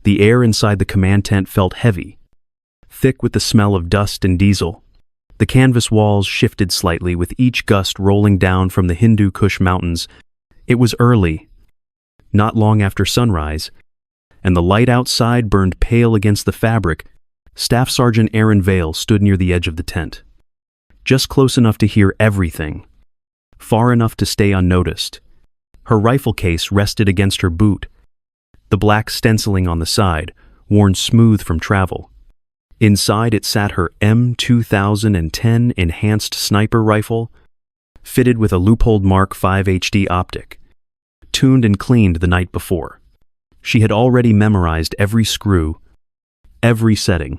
The air inside the command tent felt heavy, thick with the smell of dust and diesel. The canvas walls shifted slightly with each gust rolling down from the Hindu Kush mountains. It was early, not long after sunrise, and the light outside burned pale against the fabric. Staff Sergeant Erin Vale stood near the edge of the tent, just close enough to hear everything, far enough to stay unnoticed. Her rifle case rested against her boot, the black stenciling on the side, worn smooth from travel. Inside it sat her M2010 enhanced sniper rifle, fitted with a Leupold Mark V HD optic, tuned and cleaned the night before. She had already memorized every screw, every setting,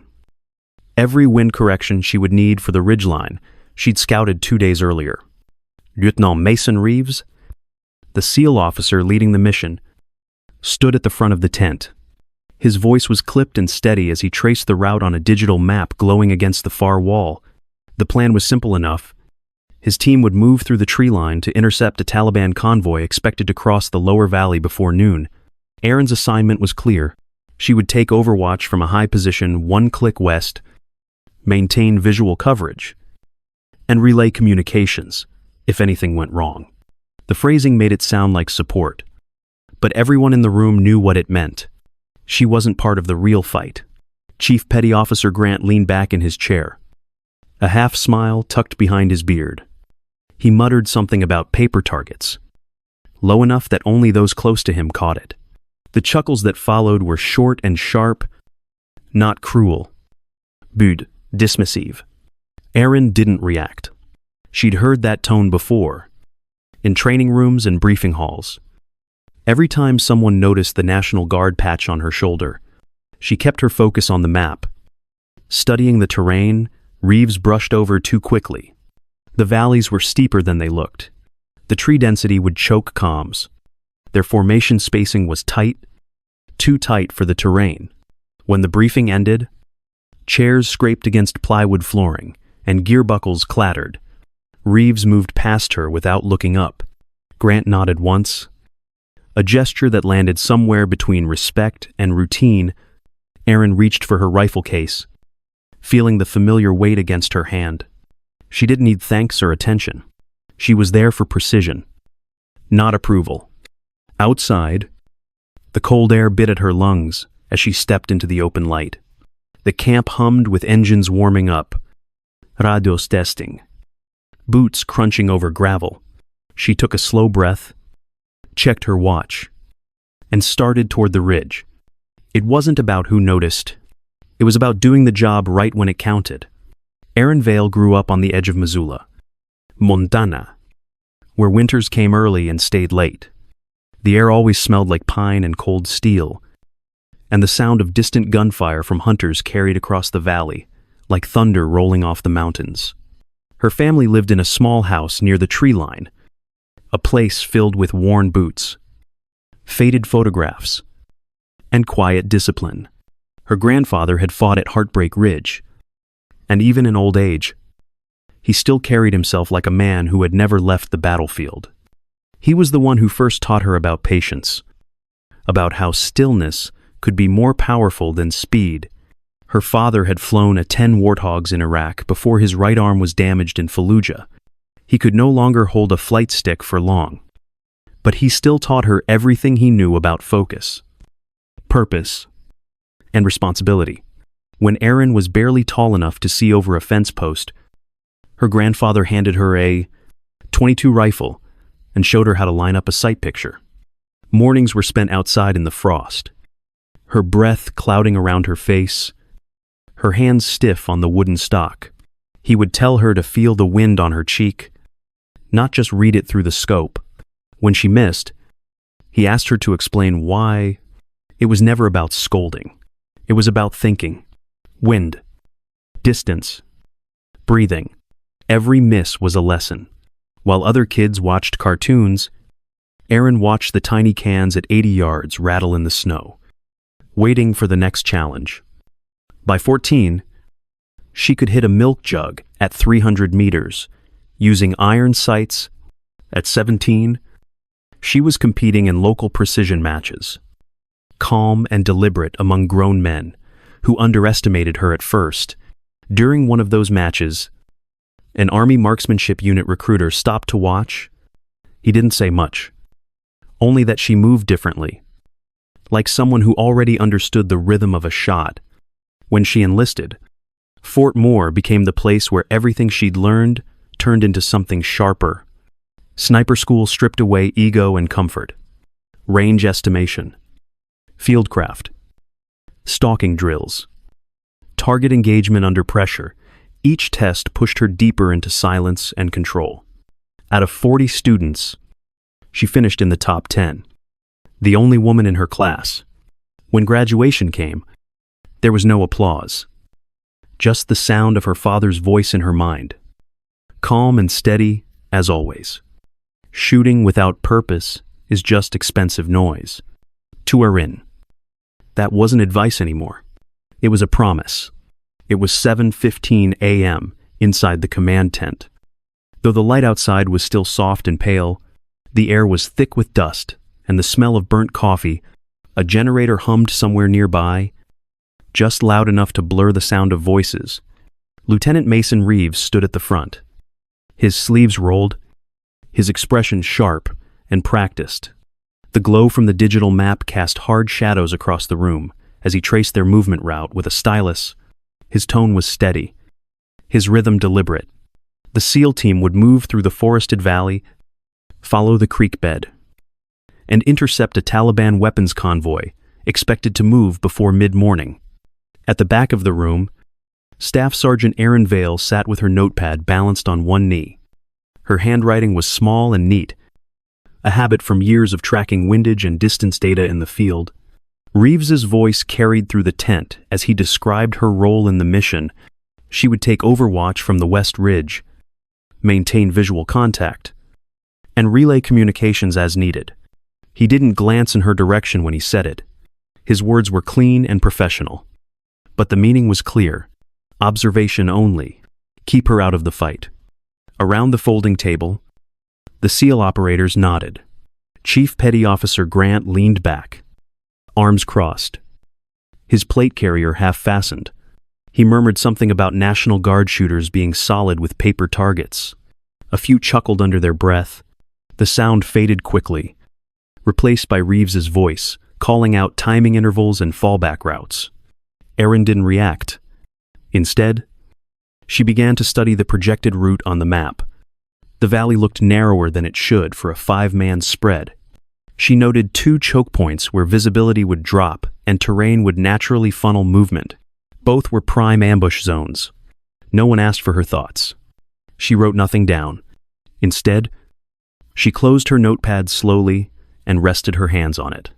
every wind correction she would need for the ridgeline she'd scouted 2 days earlier. Lieutenant Mason Reeves, the SEAL officer leading the mission, stood at the front of the tent. His voice was clipped and steady as he traced the route on a digital map glowing against the far wall. The plan was simple enough. His team would move through the tree line to intercept a Taliban convoy expected to cross the lower valley before noon. Erin's assignment was clear. She would take overwatch from a high position 1 click west, maintain visual coverage, and relay communications if anything went wrong. The phrasing made it sound like support, but everyone in the room knew what it meant. She wasn't part of the real fight. Chief Petty Officer Grant leaned back in his chair, a half smile tucked behind his beard. He muttered something about paper targets, low enough that only those close to him caught it. The chuckles that followed were short and sharp, not cruel, but dismissive. Erin didn't react. She'd heard that tone before, in training rooms and briefing halls. Every time someone noticed the National Guard patch on her shoulder, she kept her focus on the map. Studying the terrain, Reeves brushed over too quickly. The valleys were steeper than they looked. The tree density would choke comms. Their formation spacing was tight, too tight for the terrain. When the briefing ended, chairs scraped against plywood flooring and gear buckles clattered. Reeves moved past her without looking up. Grant nodded once, a gesture that landed somewhere between respect and routine. Erin reached for her rifle case, feeling the familiar weight against her hand. She didn't need thanks or attention. She was there for precision, not approval. Outside, the cold air bit at her lungs as she stepped into the open light. The camp hummed with engines warming up, radios testing, boots crunching over gravel. She took a slow breath, checked her watch, and started toward the ridge. It wasn't about who noticed. It was about doing the job right when it counted. Erin Vale grew up on the edge of Missoula, Montana, where winters came early and stayed late. The air always smelled like pine and cold steel, and the sound of distant gunfire from hunters carried across the valley, like thunder rolling off the mountains. Her family lived in a small house near the tree line, a place filled with worn boots, faded photographs, and quiet discipline. Her grandfather had fought at Heartbreak Ridge, and even in old age, he still carried himself like a man who had never left the battlefield. He was the one who first taught her about patience, about how stillness could be more powerful than speed. Her father had flown a 10 Warthogs in Iraq before his right arm was damaged in Fallujah. He could no longer hold a flight stick for long, but he still taught her everything he knew about focus, purpose, and responsibility. When Erin was barely tall enough to see over a fence post, her grandfather handed her a .22 rifle and showed her how to line up a sight picture. Mornings were spent outside in the frost, her breath clouding around her face, her hands stiff on the wooden stock. He would tell her to feel the wind on her cheek, not just read it through the scope. When she missed, he asked her to explain why. It was never about scolding. It was about thinking. Wind, distance, breathing. Every miss was a lesson. While other kids watched cartoons, Erin watched the tiny cans at 80 yards rattle in the snow, waiting for the next challenge. By 14, she could hit a milk jug at 300 meters, using iron sights. At 17, she was competing in local precision matches. calm and deliberate among grown men, who underestimated her at first. During one of those matches, an Army marksmanship unit recruiter stopped to watch. He didn't say much, only that she moved differently, like someone who already understood the rhythm of a shot. When she enlisted, Fort Moore became the place where everything she'd learned turned into something sharper. Sniper school stripped away ego and comfort. Range estimation, fieldcraft, stalking drills, target engagement under pressure. Each test pushed her deeper into silence and control. Out of 40 students, she finished in the top 10, the only woman in her class. When graduation came, there was no applause, just the sound of her father's voice in her mind, calm and steady as always. Shooting without purpose is just expensive noise. To Erin, that wasn't advice anymore. It was a promise. It was 7:15 a.m. inside the command tent. Though the light outside was still soft and pale, the air was thick with dust and the smell of burnt coffee. A generator hummed somewhere nearby, just loud enough to blur the sound of voices. Lieutenant Mason Reeves stood at the front, his sleeves rolled, his expression sharp and practiced. The glow from the digital map cast hard shadows across the room as he traced their movement route with a stylus. His tone was steady, his rhythm deliberate. The SEAL team would move through the forested valley, follow the creek bed, and intercept a Taliban weapons convoy expected to move before mid-morning. At the back of the room, Staff Sergeant Erin Vale sat with her notepad balanced on one knee. Her handwriting was small and neat, a habit from years of tracking windage and distance data in the field. Reeves's voice carried through the tent as he described her role in the mission. She would take overwatch from the West Ridge, maintain visual contact, and relay communications as needed. He didn't glance in her direction when he said it. His words were clean and professional, but the meaning was clear. Observation only. Keep her out of the fight. Around the folding table, the SEAL operators nodded. Chief Petty Officer Grant leaned back, arms crossed, his plate carrier half-fastened. He murmured something about National Guard shooters being solid with paper targets. A few chuckled under their breath. The sound faded quickly, replaced by Reeves's voice, calling out timing intervals and fallback routes. Erin didn't react. Instead, she began to study the projected route on the map. The valley looked narrower than it should for a 5-man spread. She noted 2 choke points where visibility would drop and terrain would naturally funnel movement. Both were prime ambush zones. No one asked for her thoughts. She wrote nothing down. Instead, she closed her notepad slowly and rested her hands on it.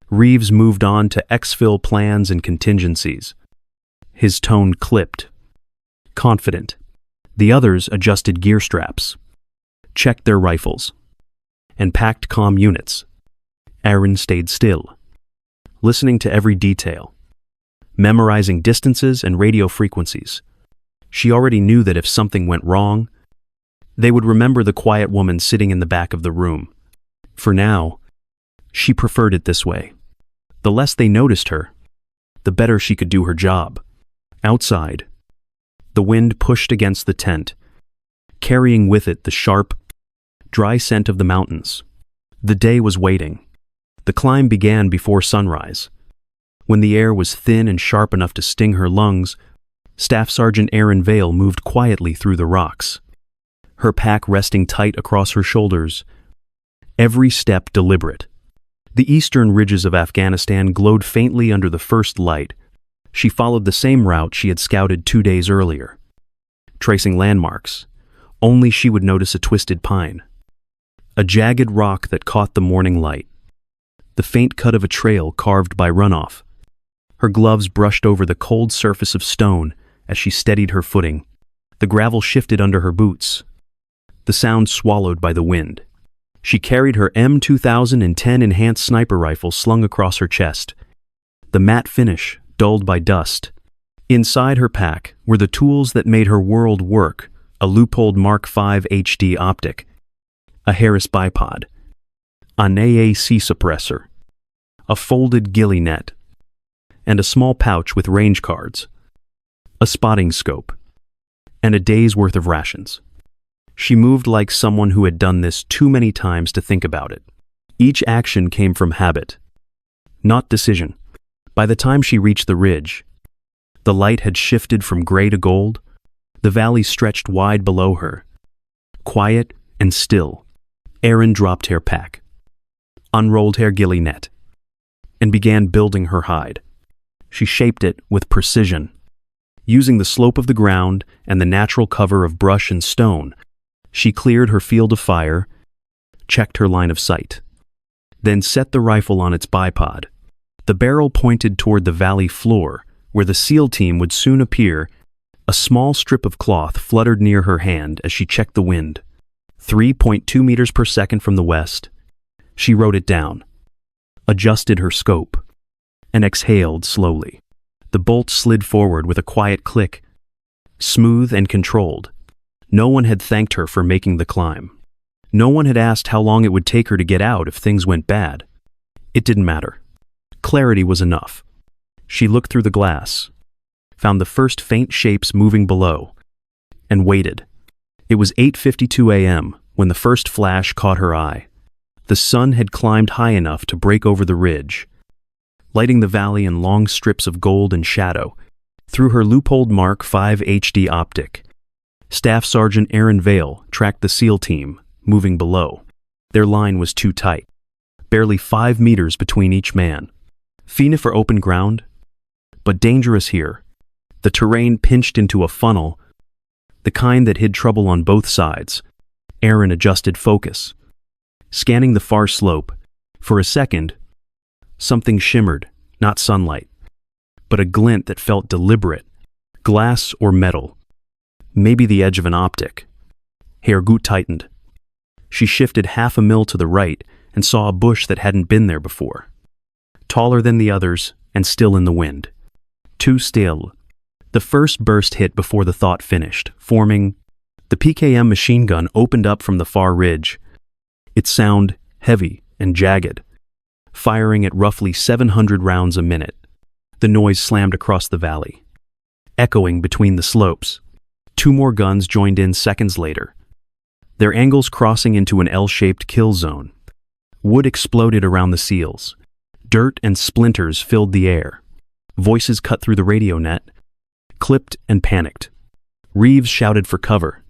Reeves moved on to exfil plans and contingencies. His tone clipped, confident. The others adjusted gear straps, checked their rifles, and packed comm units. Erin stayed still, listening to every detail, memorizing distances and radio frequencies. She already knew that if something went wrong, they would remember the quiet woman sitting in the back of the room. For now, she preferred it this way. The less they noticed her, the better she could do her job. Outside, the wind pushed against the tent, carrying with it the sharp, dry scent of the mountains. The day was waiting. The climb began before sunrise. When the air was thin and sharp enough to sting her lungs, Staff Sergeant Erin Vale moved quietly through the rocks, her pack resting tight across her shoulders, every step deliberate. The eastern ridges of Afghanistan glowed faintly under the first light. She followed the same route she had scouted 2 days earlier, tracing landmarks. Only she would notice a twisted pine, a jagged rock that caught the morning light, the faint cut of a trail carved by runoff. Her gloves brushed over the cold surface of stone as she steadied her footing. The gravel shifted under her boots, the sound swallowed by the wind. She carried her M2010 enhanced sniper rifle slung across her chest, the matte finish dulled by dust. Inside her pack were the tools that made her world work: a Leupold Mark V HD optic, a Harris bipod, an AAC suppressor, a folded ghillie net, and a small pouch with range cards, a spotting scope, and a day's worth of rations. She moved like someone who had done this too many times to think about it. Each action came from habit, not decision. By the time she reached the ridge, the light had shifted from gray to gold. The valley stretched wide below her. Quiet and still, Erin dropped her pack, unrolled her ghillie net, and began building her hide. She shaped it with precision, using the slope of the ground and the natural cover of brush and stone. She cleared her field of fire, checked her line of sight, then set the rifle on its bipod. The barrel pointed toward the valley floor, where the SEAL team would soon appear. A small strip of cloth fluttered near her hand as she checked the wind. 3.2 meters per second from the west. She wrote it down, adjusted her scope, and exhaled slowly. The bolt slid forward with a quiet click, smooth and controlled. No one had thanked her for making the climb. No one had asked how long it would take her to get out if things went bad. It didn't matter. Clarity was enough. She looked through the glass, found the first faint shapes moving below, and waited. It was 8:52 a.m. when the first flash caught her eye. The sun had climbed high enough to break over the ridge, lighting the valley in long strips of gold and shadow. Through her loopholed Mark V HD optic, Staff Sergeant Erin Vale tracked the SEAL team, moving below. Their line was too tight, barely 5 meters between each man. Fine for open ground, but dangerous here. The terrain pinched into a funnel, the kind that hid trouble on both sides. Erin adjusted focus, scanning the far slope. For a second, something shimmered, not sunlight, but a glint that felt deliberate. Glass or metal, maybe the edge of an optic. Her gut tightened. She shifted 1/2 mil to the right and saw a bush that hadn't been there before. Taller than the others and still in the wind. Too still. The first burst hit before the thought finished, forming. The PKM machine gun opened up from the far ridge, its sound heavy and jagged, firing at roughly 700 rounds a minute. The noise slammed across the valley, echoing between the slopes. 2 more guns joined in seconds later, their angles crossing into an L-shaped kill zone. Wood exploded around the SEALs. Dirt and splinters filled the air. Voices cut through the radio net, clipped and panicked. Reeves shouted for cover.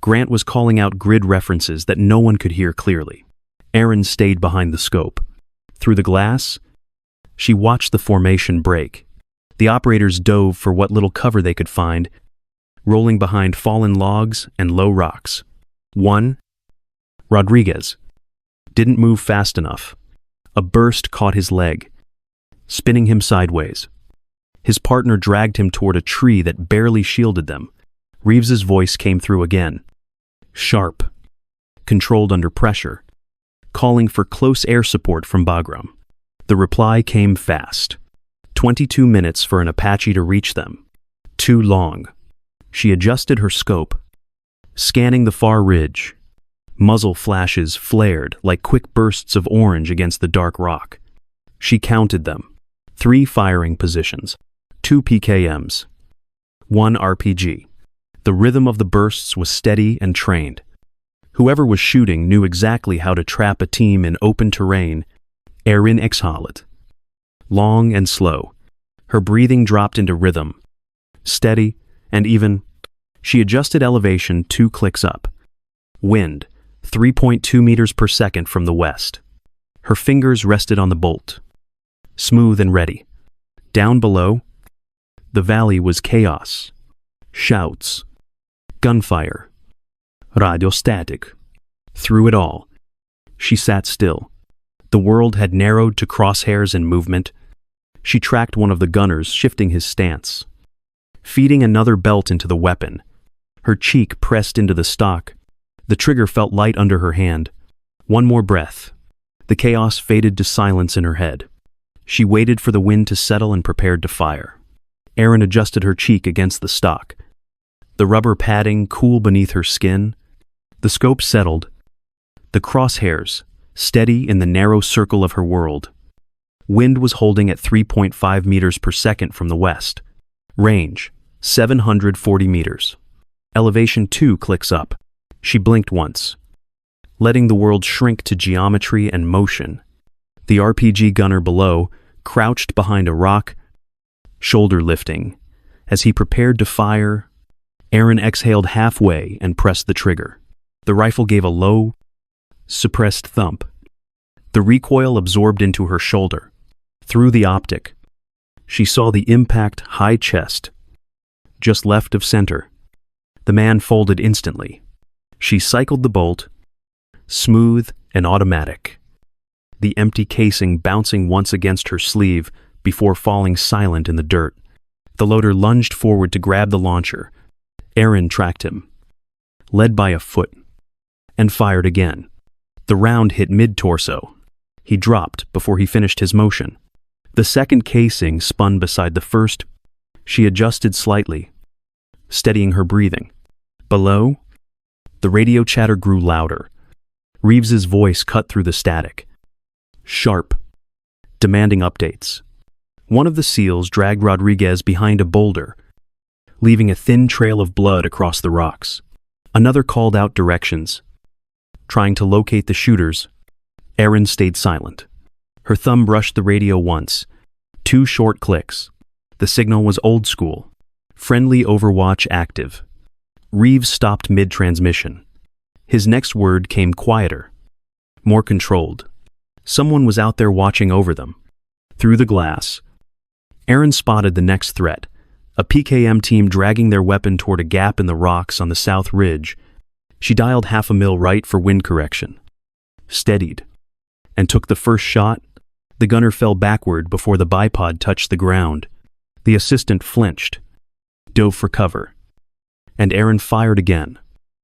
Grant was calling out grid references that no one could hear clearly. Erin stayed behind the scope. Through the glass, she watched the formation break. The operators dove for what little cover they could find, rolling behind fallen logs and low rocks. One, Rodriguez, didn't move fast enough. A burst caught his leg, spinning him sideways. His partner dragged him toward a tree that barely shielded them. Reeves's voice came through again, sharp, controlled under pressure, calling for close air support from Bagram. The reply came fast. 22 minutes for an Apache to reach them. Too long. She adjusted her scope, scanning the far ridge. Muzzle flashes flared like quick bursts of orange against the dark rock. She counted them. 3 firing positions, 2 PKMs, 1 RPG. The rhythm of the bursts was steady and trained. Whoever was shooting knew exactly how to trap a team in open terrain. Erin exhaled, long and slow. Her breathing dropped into rhythm, steady and even. She adjusted elevation 2 clicks up. Wind, 3.2 meters per second from the west. Her fingers rested on the bolt, smooth and ready. Down below, the valley was chaos. Shouts, gunfire, radio static. Through it all, she sat still. The world had narrowed to crosshairs and movement. She tracked one of the gunners shifting his stance, feeding another belt into the weapon. Her cheek pressed into the stock. The trigger felt light under her hand. One more breath. The chaos faded to silence in her head. She waited for the wind to settle and prepared to fire. Erin adjusted her cheek against the stock, the rubber padding cool beneath her skin. The scope settled, the crosshairs steady in the narrow circle of her world. Wind was holding at 3.5 meters per second from the west. Range, 740 meters. Elevation 2 clicks up. She blinked once, letting the world shrink to geometry and motion. The RPG gunner below crouched behind a rock, shoulder lifting. As he prepared to fire, Erin exhaled halfway and pressed the trigger. The rifle gave a low, suppressed thump. The recoil absorbed into her shoulder. Through the optic, she saw the impact high chest, just left of center. The man folded instantly. She cycled the bolt, smooth and automatic, the empty casing bouncing once against her sleeve before falling silent in the dirt. The loader lunged forward to grab the launcher. Erin tracked him, led by a foot, and fired again. The round hit mid-torso. He dropped before he finished his motion. The second casing spun beside the first. She adjusted slightly, steadying her breathing. Below, the radio chatter grew louder. Reeves's voice cut through the static, sharp, demanding updates. One of the SEALs dragged Rodriguez behind a boulder, leaving a thin trail of blood across the rocks. Another called out directions. Trying to locate the shooters, Erin stayed silent. Her thumb brushed the radio once. 2 short clicks. The signal was old school. Friendly Overwatch active. Reeves stopped mid-transmission. His next word came quieter, more controlled. Someone was out there watching over them. Through the glass, Erin spotted the next threat, a PKM team dragging their weapon toward a gap in the rocks on the south ridge. She dialed 1/2 mil right for wind correction, steadied, and took the first shot. The gunner fell backward before the bipod touched the ground. The assistant flinched, dove for cover, and Erin fired again.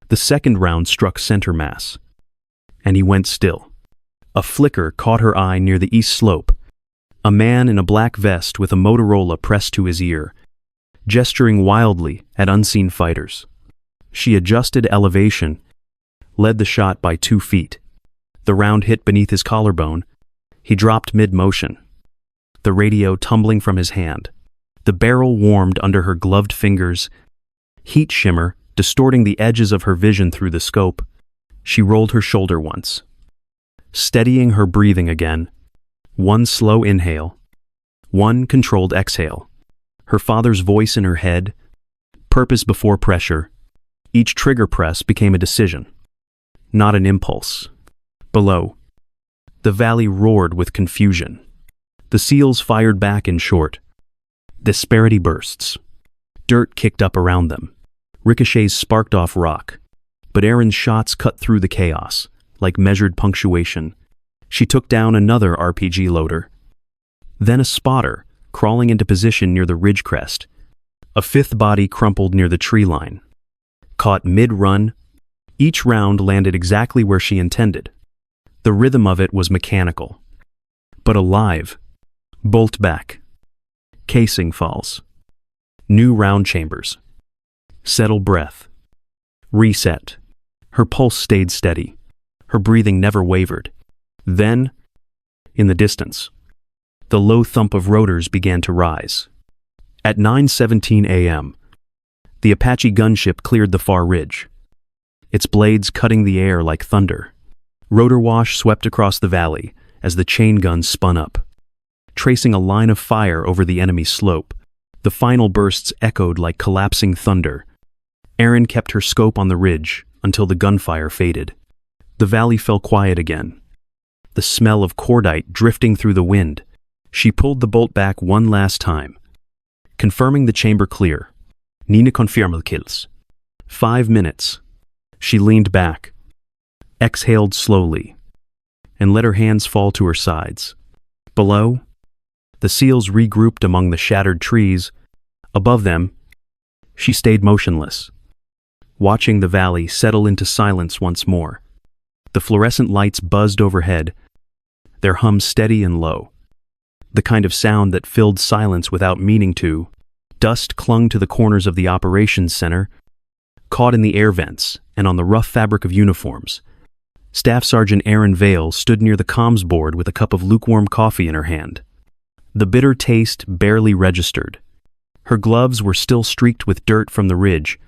The second round struck center mass, and he went still. A flicker caught her eye near the east slope. A man in a black vest with a Motorola pressed to his ear, gesturing wildly at unseen fighters. She adjusted elevation, led the shot by 2 feet. The round hit beneath his collarbone. He dropped mid-motion, the radio tumbling from his hand. The barrel warmed under her gloved fingers, heat shimmer distorting the edges of her vision through the scope. She rolled her shoulder once, steadying her breathing again. 1 slow inhale, 1 controlled exhale. Her father's voice in her head, purpose before pressure. Each trigger press became a decision, not an impulse. Below, the valley roared with confusion. The SEALs fired back in short. Disparity bursts. Dirt kicked up around them. Ricochets sparked off rock. But Erin's shots cut through the chaos, like measured punctuation. She took down another RPG loader. Then a spotter, crawling into position near the ridge crest. A 5th body crumpled near the tree line. Caught mid-run, each round landed exactly where she intended. The rhythm of it was mechanical, but alive. Bolt back. Casing falls. New round chambers. Settle breath. Reset. Her pulse stayed steady. Her breathing never wavered. Then, in the distance, the low thump of rotors began to rise. At 9:17 a.m., the Apache gunship cleared the far ridge, its blades cutting the air like thunder. Rotor wash swept across the valley as the chain gun spun up, tracing a line of fire over the enemy slope. The final bursts echoed like collapsing thunder. Erin kept her scope on the ridge until the gunfire faded. The valley fell quiet again, the smell of cordite drifting through the wind. She pulled the bolt back one last time, confirming the chamber clear. Nina confirmed kills. 5 minutes. She leaned back, exhaled slowly, and let her hands fall to her sides. Below, the SEALs regrouped among the shattered trees. Above them, she stayed motionless, watching the valley settle into silence once more. The fluorescent lights buzzed overhead, their hum steady and low, the kind of sound that filled silence without meaning to. Dust clung to the corners of the operations center, caught in the air vents and on the rough fabric of uniforms. Staff Sergeant Erin Vale stood near the comms board with a cup of lukewarm coffee in her hand. The bitter taste barely registered. Her gloves were still streaked with dirt from the ridge,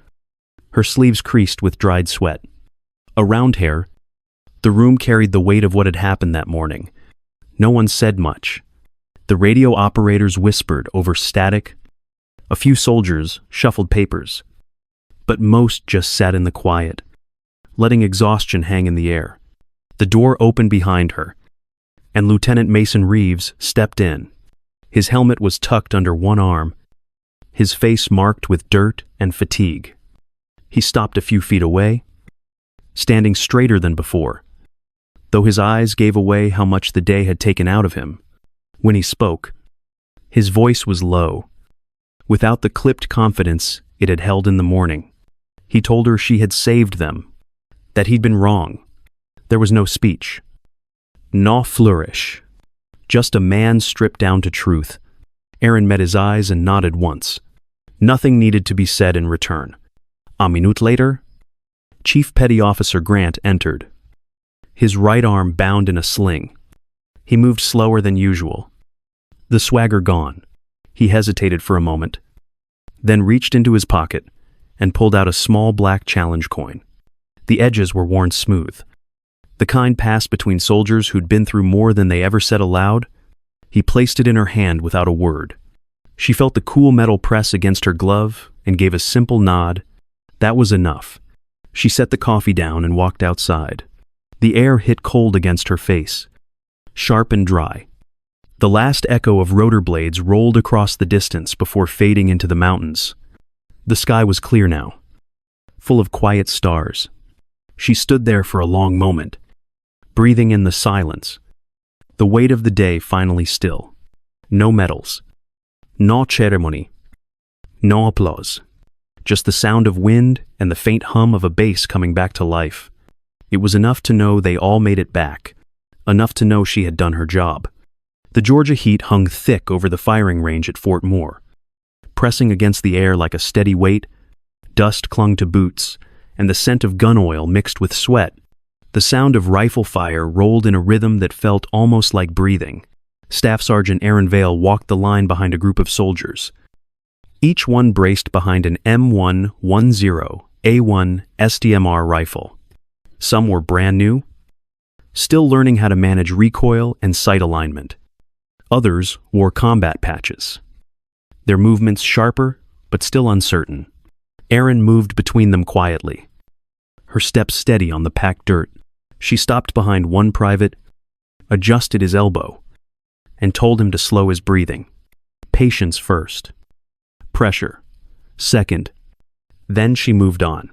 her sleeves creased with dried sweat. Around her, the room carried the weight of what had happened that morning. No one said much. The radio operators whispered over static. A few soldiers shuffled papers. But most just sat in the quiet, letting exhaustion hang in the air. The door opened behind her, and Lieutenant Mason Reeves stepped in. His helmet was tucked under one arm, his face marked with dirt and fatigue. He stopped a few feet away, standing straighter than before, though his eyes gave away how much the day had taken out of him. When he spoke, his voice was low, without the clipped confidence it had held in the morning. He told her she had saved them, that he'd been wrong. There was no speech, no flourish, just a man stripped down to truth. Erin met his eyes and nodded once. Nothing needed to be said in return. A minute later, Chief Petty Officer Grant entered, his right arm bound in a sling. He moved slower than usual, the swagger gone. He hesitated for a moment, then reached into his pocket and pulled out a small black challenge coin. The edges were worn smooth, the kind passed between soldiers who'd been through more than they ever said aloud. He placed it in her hand without a word. She felt the cool metal press against her glove and gave a simple nod. That was enough. She set the coffee down and walked outside. The air hit cold against her face, sharp and dry. The last echo of rotor blades rolled across the distance before fading into the mountains. The sky was clear now, full of quiet stars. She stood there for a long moment, breathing in the silence, the weight of the day finally still. No medals, no ceremony, no applause, just the sound of wind and the faint hum of a bass coming back to life. It was enough to know they all made it back, enough to know she had done her job. The Georgia heat hung thick over the firing range at Fort Moore. Pressing against the air like a steady weight, dust clung to boots, and the scent of gun oil mixed with sweat. The sound of rifle fire rolled in a rhythm that felt almost like breathing. Staff Sergeant Erin Vale walked the line behind a group of soldiers, each one braced behind an M110A1 SDMR rifle. Some were brand new, still learning how to manage recoil and sight alignment. Others wore combat patches, their movements sharper but still uncertain. Erin moved between them quietly, her steps steady on the packed dirt. She stopped behind one private, adjusted his elbow, and told him to slow his breathing. Patience first. Pressure second. Then she moved on.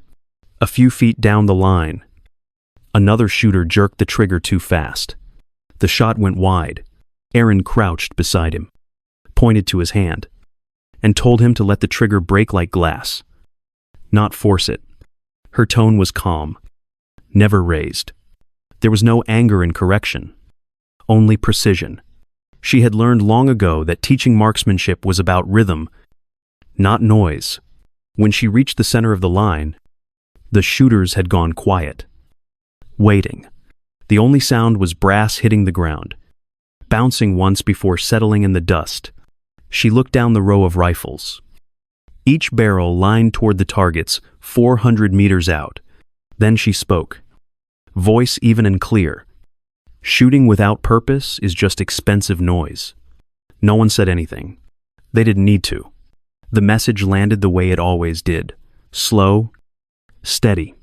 A few feet down the line, another shooter jerked the trigger too fast. The shot went wide. Erin crouched beside him, pointed to his hand, and told him to let the trigger break like glass, not force it. Her tone was calm, never raised. There was no anger in correction, only precision. She had learned long ago that teaching marksmanship was about rhythm, not noise. When she reached the center of the line, the shooters had gone quiet, waiting. The only sound was brass hitting the ground, bouncing once before settling in the dust. She looked down the row of rifles, each barrel lined toward the targets 400 meters out. Then she spoke, voice even and clear. Shooting without purpose is just expensive noise. No one said anything. They didn't need to. The message landed the way it always did, slow, steady,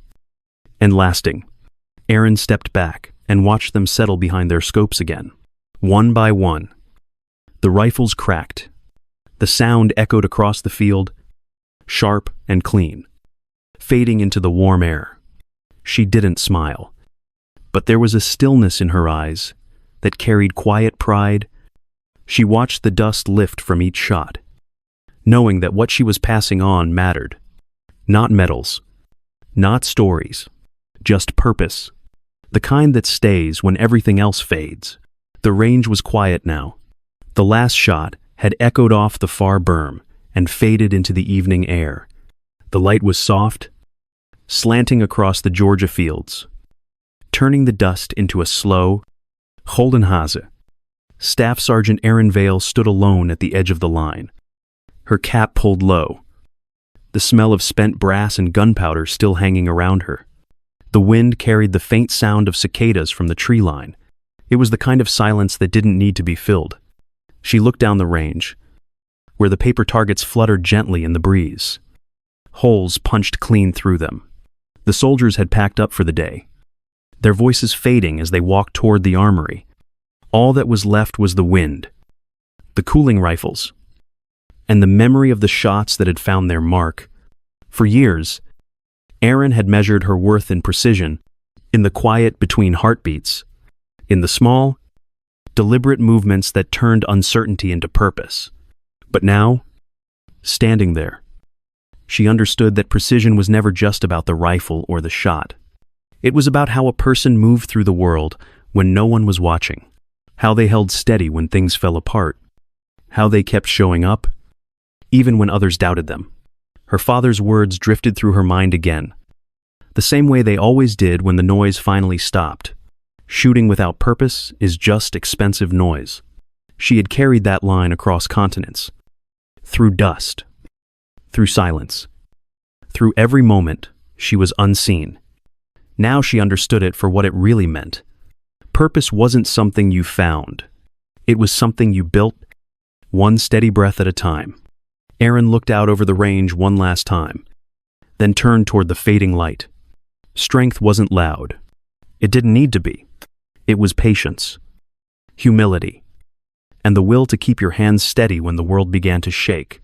and lasting. Erin stepped back and watched them settle behind their scopes again. One by one, the rifles cracked. The sound echoed across the field, sharp and clean, fading into the warm air. She didn't smile, but there was a stillness in her eyes that carried quiet pride. She watched the dust lift from each shot, knowing that what she was passing on mattered. Not medals, not stories, just purpose, the kind that stays when everything else fades. The range was quiet now. The last shot had echoed off the far berm and faded into the evening air. The light was soft, slanting across the Georgia fields, turning the dust into a slow Holdenhase. Staff Sergeant Erin Vale stood alone at the edge of the line, her cap pulled low, the smell of spent brass and gunpowder still hanging around her. The wind carried the faint sound of cicadas from the tree line. It was the kind of silence that didn't need to be filled. She looked down the range, where the paper targets fluttered gently in the breeze. Holes punched clean through them. The soldiers had packed up for the day, their voices fading as they walked toward the armory. All that was left was the wind, the cooling rifles, and the memory of the shots that had found their mark. For years, Erin had measured her worth in precision, in the quiet between heartbeats, in the small, deliberate movements that turned uncertainty into purpose. But now, standing there, she understood that precision was never just about the rifle or the shot. It was about how a person moved through the world when no one was watching, how they held steady when things fell apart, how they kept showing up, even when others doubted them. Her father's words drifted through her mind again, the same way they always did when the noise finally stopped. Shooting without purpose is just expensive noise. She had carried that line across continents, through dust, through silence, through every moment she was unseen. Now she understood it for what it really meant. Purpose wasn't something you found. It was something you built, one steady breath at a time. Erin looked out over the range one last time, then turned toward the fading light. Strength wasn't loud. It didn't need to be. It was patience, humility, and the will to keep your hands steady when the world began to shake.